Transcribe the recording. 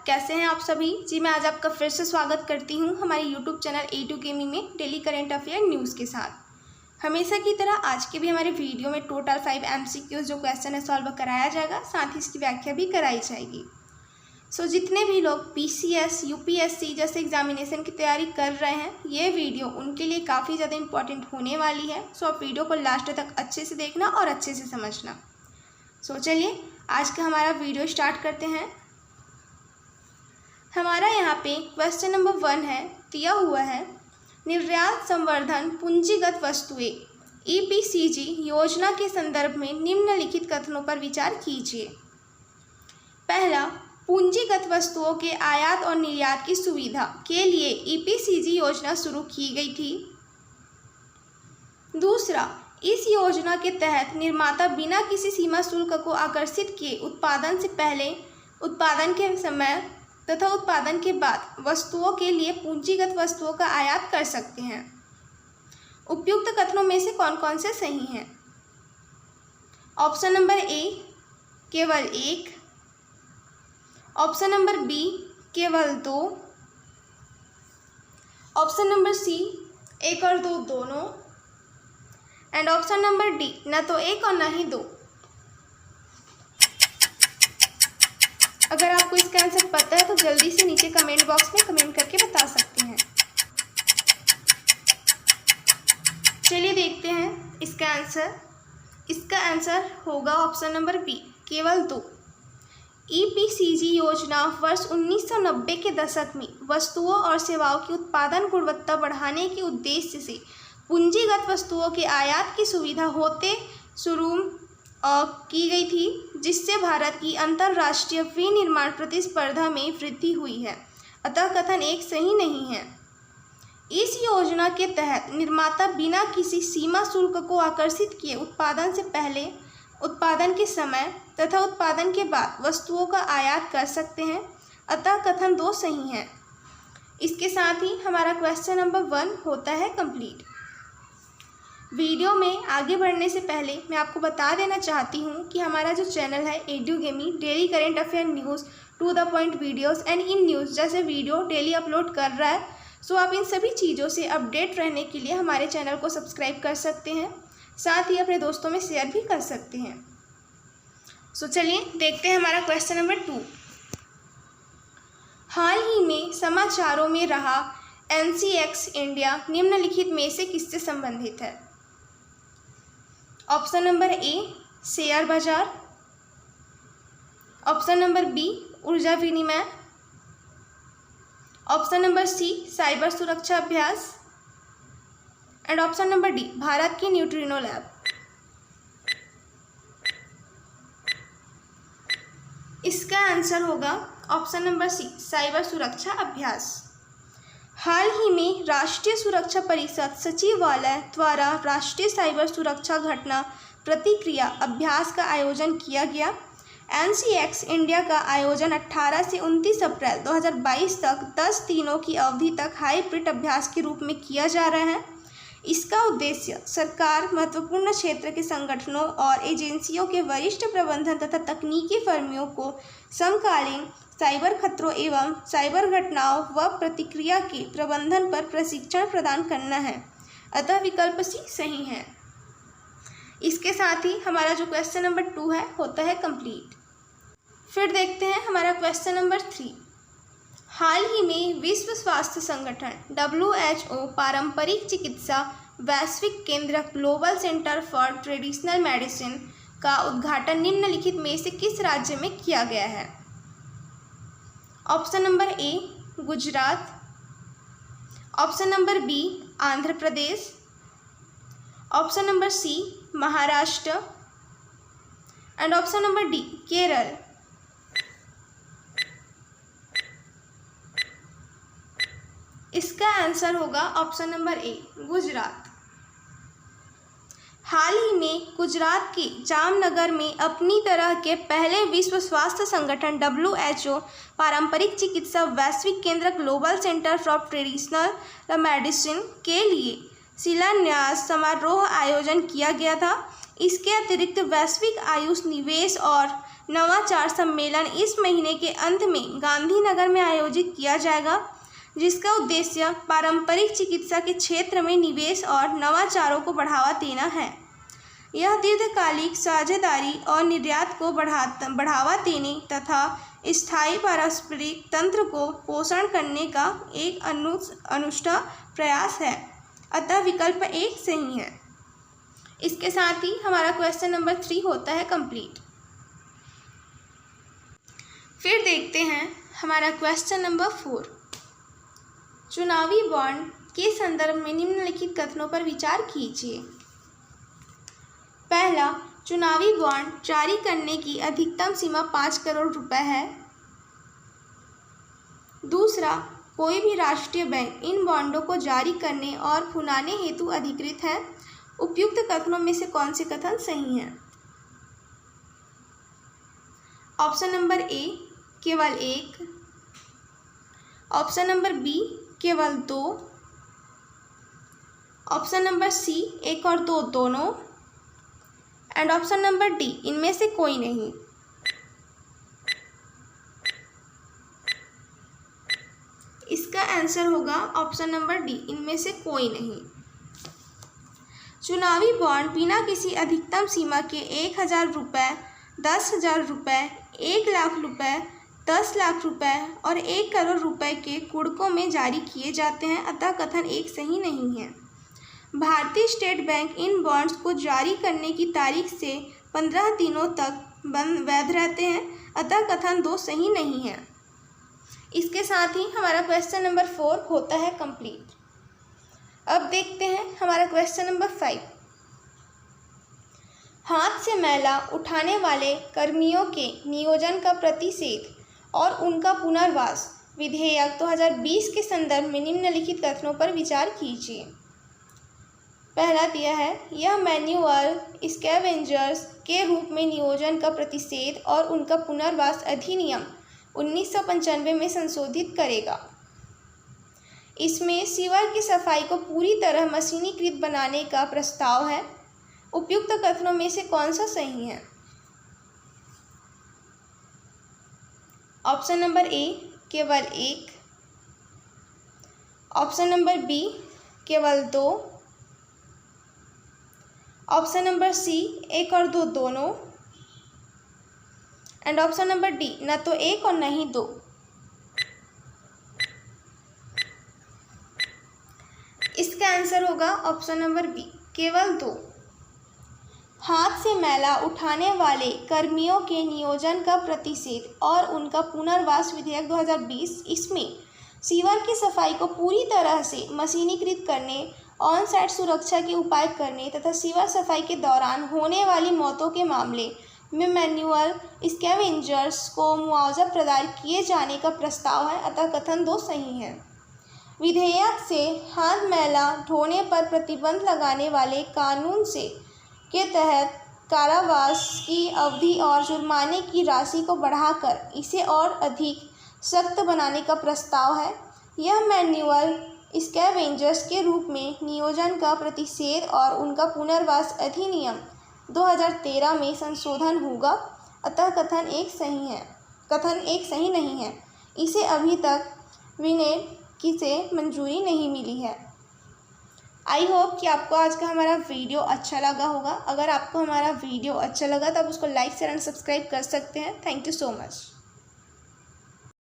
कैसे हैं आप सभी जी। मैं आज आपका फिर से स्वागत करती हूं हमारे यूट्यूब चैनल A2 गेमिंग में डेली करंट अफेयर न्यूज़ के साथ। हमेशा की तरह आज के भी हमारे वीडियो में टोटल 5 MCQs जो क्वेश्चन है सॉल्व कराया जाएगा, साथ ही इसकी व्याख्या भी कराई जाएगी। जितने भी लोग PCS, UPSC जैसे एग्जामिनेशन की तैयारी कर रहे हैं, ये वीडियो उनके लिए काफ़ी ज़्यादा इंपॉर्टेंट होने वाली है। आप वीडियो को लास्ट तक अच्छे से देखना और अच्छे से समझना। चलिए आज का हमारा वीडियो स्टार्ट करते हैं। हमारा यहाँ पे क्वेश्चन नंबर 1 है, दिया हुआ है निर्यात संवर्धन पूंजीगत वस्तुएं EPCG योजना के संदर्भ में निम्नलिखित कथनों पर विचार कीजिए। पहला, पूंजीगत वस्तुओं के आयात और निर्यात की सुविधा के लिए EPCG योजना शुरू की गई थी। दूसरा, इस योजना के तहत निर्माता बिना किसी सीमा शुल्क को आकर्षित किए उत्पादन से पहले, उत्पादन के समय तथा उत्पादन के बाद वस्तुओं के लिए पूंजीगत वस्तुओं का आयात कर सकते हैं। उपयुक्त कथनों में से कौन कौन से सही हैं? ऑप्शन नंबर A केवल 1, ऑप्शन नंबर B केवल 2, ऑप्शन नंबर C 1 और 2 दोनों, एंड ऑप्शन नंबर D न तो 1 और न ही 2। अगर आपको इसका आंसर पता है तो जल्दी से नीचे कमेंट बॉक्स में कमेंट करके बता सकते हैं। चलिए देखते हैं इसका आंसर। इसका आंसर होगा ऑप्शन नंबर B केवल 2। EPCG योजना वर्ष 1990 के दशक में वस्तुओं और सेवाओं की उत्पादन गुणवत्ता बढ़ाने के उद्देश्य से पूंजीगत वस्तुओं के आयात की सुविधा होते शुरू की गई थी, जिससे भारत की अंतर्राष्ट्रीय विनिर्माण प्रतिस्पर्धा में वृद्धि हुई है। अतः कथन 1 सही नहीं है। इस योजना के तहत निर्माता बिना किसी सीमा शुल्क को आकर्षित किए उत्पादन से पहले, उत्पादन के समय तथा उत्पादन के बाद वस्तुओं का आयात कर सकते हैं। अतः कथन 2 सही है। इसके साथ ही हमारा क्वेश्चन नंबर 1 होता है कंप्लीट। वीडियो में आगे बढ़ने से पहले मैं आपको बता देना चाहती हूँ कि हमारा जो चैनल है A2 gaming daily current affair news, to the point videos and in news जैसे वीडियो डेली अपलोड कर रहा है। आप इन सभी चीज़ों से अपडेट रहने के लिए हमारे चैनल को सब्सक्राइब कर सकते हैं, साथ ही अपने दोस्तों में शेयर भी कर सकते हैं। चलिए देखते हैं हमारा क्वेश्चन नंबर 2। हाल ही में समाचारों में रहा NCX इंडिया निम्नलिखित में से किससे संबंधित है? ऑप्शन नंबर A शेयर बाजार, ऑप्शन नंबर B ऊर्जा विनिमय, ऑप्शन नंबर C साइबर सुरक्षा अभ्यास, and option number D Bharat की न्यूट्रिनो लैब। इसका आंसर होगा ऑप्शन नंबर C साइबर सुरक्षा अभ्यास। हाल ही में राष्ट्रीय सुरक्षा परिषद सचिवालय द्वारा राष्ट्रीय साइबर सुरक्षा घटना प्रतिक्रिया अभ्यास का आयोजन किया गया। NCX इंडिया का आयोजन 18 से 29 अप्रैल 2022 तक 10 दिनों की अवधि तक हाइब्रिड अभ्यास के रूप में किया जा रहा है। इसका उद्देश्य सरकार, महत्वपूर्ण क्षेत्र के संगठनों और एजेंसियों के वरिष्ठ प्रबंधन तथा तकनीकी फर्मियों को समकालीन साइबर खतरों एवं साइबर घटनाओं व प्रतिक्रिया के प्रबंधन पर प्रशिक्षण प्रदान करना है। अतः विकल्प C सही है। इसके साथ ही हमारा जो क्वेश्चन नंबर 2 है होता है कंप्लीट। फिर देखते हैं हमारा क्वेश्चन नंबर 3। हाल ही में विश्व स्वास्थ्य संगठन WHO पारंपरिक चिकित्सा वैश्विक केंद्र global centre for traditional medicine का उद्घाटन निम्नलिखित में से किस राज्य में किया गया है? Option number A Gujarat, option number B Andhra Pradesh, option number C Maharashtra, and option number D Kerala. इसका आंसर होगा ऑप्शन नंबर A गुजरात। हाल ही में गुजरात के जामनगर में अपनी तरह के पहले विश्व स्वास्थ्य संगठन WHO पारंपरिक चिकित्सा वैश्विक केंद्र global centre for traditional medicine के लिए शिलान्यास समारोह आयोजन किया गया था। इसके अतिरिक्त वैश्विक आयुष निवेश और नवाचार सम्मेलन इस महीने के अंत में गांधीनगर में आयोजित किया जाएगा, जिसका उद्देश्य पारंपरिक चिकित्सा के क्षेत्र में निवेश और नवाचारों को बढ़ावा देना है। यह दीर्घकालिक साझेदारी और निर्यात को बढ़ावा देने तथा स्थायी पारस्परिक तंत्र को पोषण करने का एक अनुष्ठा प्रयास है, अतः विकल्प 1 सही है। इसके साथ ही हमारा क्वेश्चन नंबर 3 होता है कंप्लीट। फिर देखते हैं हमारा क्वेश्चन नंबर 4। चुनावी बॉन्ड के संदर्भ में निम्नलिखित कथनों पर विचार कीजिए। पहला, चुनावी बॉन्ड जारी करने की अधिकतम सीमा 5 करोड़ रुपए है। दूसरा, कोई भी राष्ट्रीय बैंक इन बॉन्डों को जारी करने और भुनाने हेतु अधिकृत है। उपयुक्त कथनों में से कौन से कथन सही हैं? ऑप्शन नंबर ए केवल 1, ऑप्शन नंबर बी केवल 2, ऑप्शन नंबर सी 1 और 2 दोनों, एंड ऑप्शन नंबर डी इनमें से कोई नहीं। इसका आंसर होगा ऑप्शन नंबर डी, इनमें से कोई नहीं। चुनावी बॉन्ड बिना किसी अधिकतम सीमा के 1,000 रुपये, 10,000 रुपये, 1 लाख रुपये, 10 लाख रुपए और 1 करोड़ रुपए के गुणकों में जारी किए जाते हैं, अतः कथन 1 सही नहीं है। भारतीय स्टेट बैंक इन बॉन्ड्स को जारी करने की तारीख से 15 दिनों तक वैध रहते हैं, अतः कथन 2 सही नहीं है। इसके साथ ही हमारा क्वेश्चन नंबर 4 होता है कंप्लीट। अब देखते हैं हमारा क्वेश्चन नंबर 5। हाथ से मैला उठाने वाले कर्मियों के नियोजन का प्रतिषेध और उनका पुनर्वास विधेयक 2020 के संदर्भ में निम्नलिखित कथनों पर विचार कीजिए। पहला दिया है, यह मैन्युअल स्कैवेंजर्स के रूप में नियोजन का प्रतिषेध और उनका पुनर्वास अधिनियम 1995 में संशोधित करेगा। इसमें सीवर की सफाई को पूरी तरह मशीनीकृत बनाने का प्रस्ताव है। उपयुक्त कथनों में से कौन सा सही है? ऑप्शन नंबर ए केवल 1, ऑप्शन नंबर बी केवल 2, ऑप्शन नंबर सी 1 और 2 दोनों, एंड ऑप्शन नंबर डी न तो 1 और न ही 2। इसका आंसर होगा ऑप्शन नंबर बी केवल 2। हाथ से मैला उठाने वाले कर्मियों के नियोजन का प्रतिषेध और उनका पुनर्वास विधेयक 2020, इसमें सीवर की सफाई को पूरी तरह से मशीनीकृत करने, ऑन साइट सुरक्षा के उपाय करने तथा सीवर सफाई के दौरान होने वाली मौतों के मामले में मैन्युअल स्कैवेंजर्स को मुआवजा प्रदान किए जाने का प्रस्ताव है, अतः कथन 2 सही है। विधेयक से हाथ मैला धोने पर प्रतिबंध लगाने वाले कानून के तहत कारावास की अवधि और जुर्माने की राशि को बढ़ाकर इसे और अधिक सख्त बनाने का प्रस्ताव है। यह मैन्युअल स्कैवेंजर्स के रूप में नियोजन का प्रतिषेध और उनका पुनर्वास अधिनियम 2013 में संशोधन होगा, अतः कथन 1 सही है। कथन 1 सही नहीं है। इसे अभी तक विनय की से मंजूरी नहीं मिली है। आई होप कि आपको आज का हमारा वीडियो अच्छा लगा होगा। अगर आपको हमारा वीडियो अच्छा लगा तो आप उसको लाइक शेयर एंड सब्सक्राइब कर सकते हैं। Thank you so much.